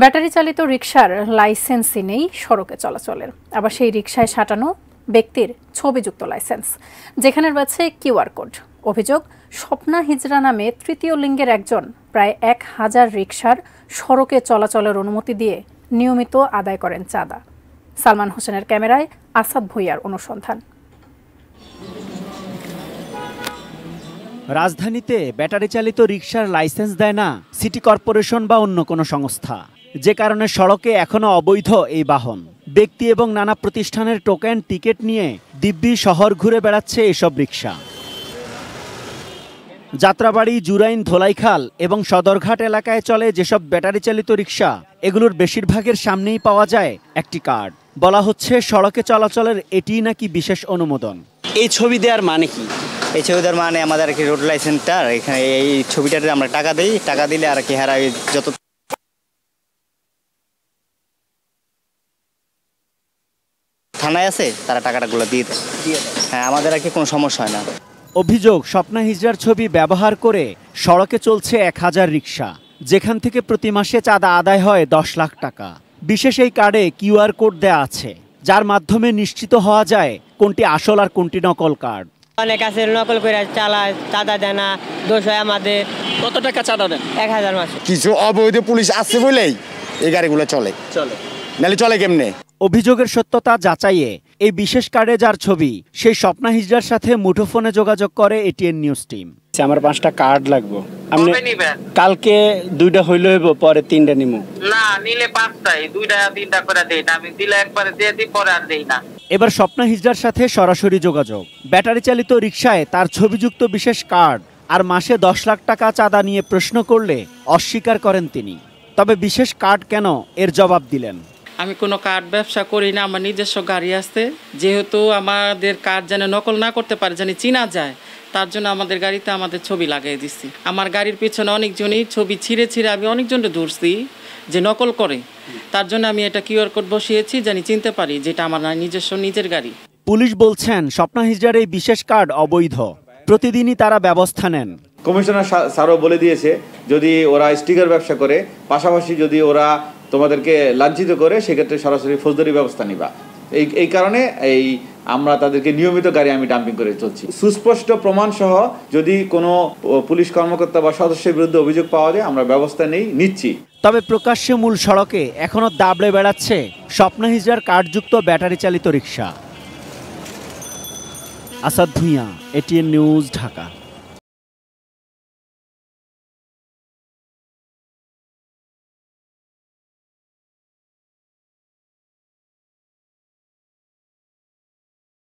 Battery চালিত রিকশার লাইসেন্সই নেই সড়কে চলাচলের, আবার সেই রিকশায় সাঁটানো ব্যক্তির ছবিযুক্ত লাইসেন্স, যেখানে রয়েছে কিউআর কোড। অভিযোগ, স্বপ্না হিজরা নামে তৃতীয় লিঙ্গের একজন প্রায় 1000 রিকশার সড়কে চলাচলের অনুমতি দিয়ে নিয়মিত আদায় করেন চাঁদা। সালমান হোসেনের ক্যামেরায় আসাদ ভুঁইয়ার অনুসন্ধান। রাজধানীতে ব্যাটারি চালিত রিকশার লাইসেন্স দেয় না সিটি কর্পোরেশন বা অন্য কোনো সংস্থা, যে কারণে সড়কে এখনও অবৈধ এই বাহন। ব্যক্তি এবং নানা প্রতিষ্ঠানের টোকেন টিকিট নিয়ে দিব্যি শহর ঘুরে বেড়াচ্ছে এসব রিকশা। যাত্রাবাড়ি, জুরাইন, ধোলাইখাল এবং সদরঘাট এলাকায় চলে যেসব ব্যাটারি চালিত রিকশা, এগুলোর বেশিরভাগের সামনেই পাওয়া যায় একটি কার্ড। বলা হচ্ছে সড়কে চলাচলের এটিই নাকি বিশেষ অনুমোদন। এই ছবি দেওয়ার মানে কি? এই ছবি দেওয়ার মানে আমাদের আর কি রোড লাইসেন্সটা এখানে এই ছবিটাতে আমরা টাকা দিই, টাকা দিলে আর কি হারা যত থানায় আছে তারা টাকাটাগুলো দিয়ে দেয়। হ্যাঁ, আমাদের আর কি কোনো সমস্যা হয় না। অভিযোগ, স্বপ্না হিজরার ছবি ব্যবহার করে সড়কে চলছে 1000 রিকশা, যেখান থেকে প্রতি মাসে চাঁদা আদায় হয় 10 লাখ টাকা। বিশেষ এই কার্ডে কিউআর কোড দেয়া আছে, যার মাধ্যমে নিশ্চিত হওয়া যায় কোনটি আসল আর কোনটি নকল কার্ড। অনেক আছে নকল করে চালায়, চাঁদা দেয় না, দোষ হয় আমাদের। কত টাকা চাঁদা দেন? 1000 মাসে। কিছু অবৈধ পুলিশ আছে বলেই এই গাড়িগুলো চলে, নাহলে চলে কেমনে? অভিযোগের সত্যতা যাচাইয়ে এই বিশেষ কার্ডে যার ছবি, সেই স্বপ্না হিজরার সাথে মুঠোফোনে যোগাযোগ করে এটিএন নিউজ টিম। আমার 5টা কার্ড লাগবে। আপনি কালকে 2টা হইল হইব, পরে 3টা নিমু। না নিলে 5টাই, 2টা 3টা করে দেই না, আমি দিলে একবারে দিয়ে দিই, পরে আর দেই না। এবার স্বপ্না হিজরার সাথে সরাসরি যোগাযোগ। ব্যাটারি চালিত রিকশায় তার ছবিযুক্ত বিশেষ কার্ড আর মাসে 10 লাখ টাকা চাঁদা নিয়ে প্রশ্ন করলে অস্বীকার করেন তিনি। তবে বিশেষ কার্ড কেন, এর জবাব দিলেন। আমি কোনো কার্ড ব্যবসা করি না, আমার নিজস্ব গাড়ি আছে। যেহেতু আমাদের কার্ড যেন নকল না করতে পারে, যেন চিনা যায়, তার জন্য আমাদের গাড়িতে আমাদের ছবি লাগিয়ে দিচ্ছি। আমার গাড়ির পিছনে অনেকজনই ছবি ছিঁড়ে আমি অনেকজনকে ধরছি যে নকল করে, তার জন্য আমি এটা কিউআর কোড বসিয়েছি, জানি চিনতে পারি যেটা আমার নিজস্ব নিজের গাড়ি। পুলিশ বলছেন স্বপ্না হিজরার এই বিশেষ কার্ড অবৈধ, প্রতিদিনই তারা ব্যবস্থা নেন। কমিশনার স্যারও বলে দিয়েছে, যদি ওরা স্টিকার ব্যবসা করে, পাশাপাশি যদি ওরা তোমাদেরকে লাঞ্ছিত করে, সেক্ষেত্রে সরাসরি ফৌজদারি ব্যবস্থা নিবা। এই কারণে আমরা তাদেরকে নিয়মিত গাড়ি আমি ডাম্পিং করে চলছি। সুস্পষ্ট প্রমাণ সহ যদি কোনো পুলিশ কর্মকর্তা বা সদস্যের বিরুদ্ধে অভিযোগ পাওয়া যায়, আমরা ব্যবস্থা নিচ্ছি। তবে প্রকাশ্যে মূল সড়কে এখনো দাবড়ে বেড়াচ্ছে স্বপ্না হিজরার কার্ডযুক্ত ব্যাটারি চালিত রিকশা। Asad Bhuiyan, ATN news, Dhaka.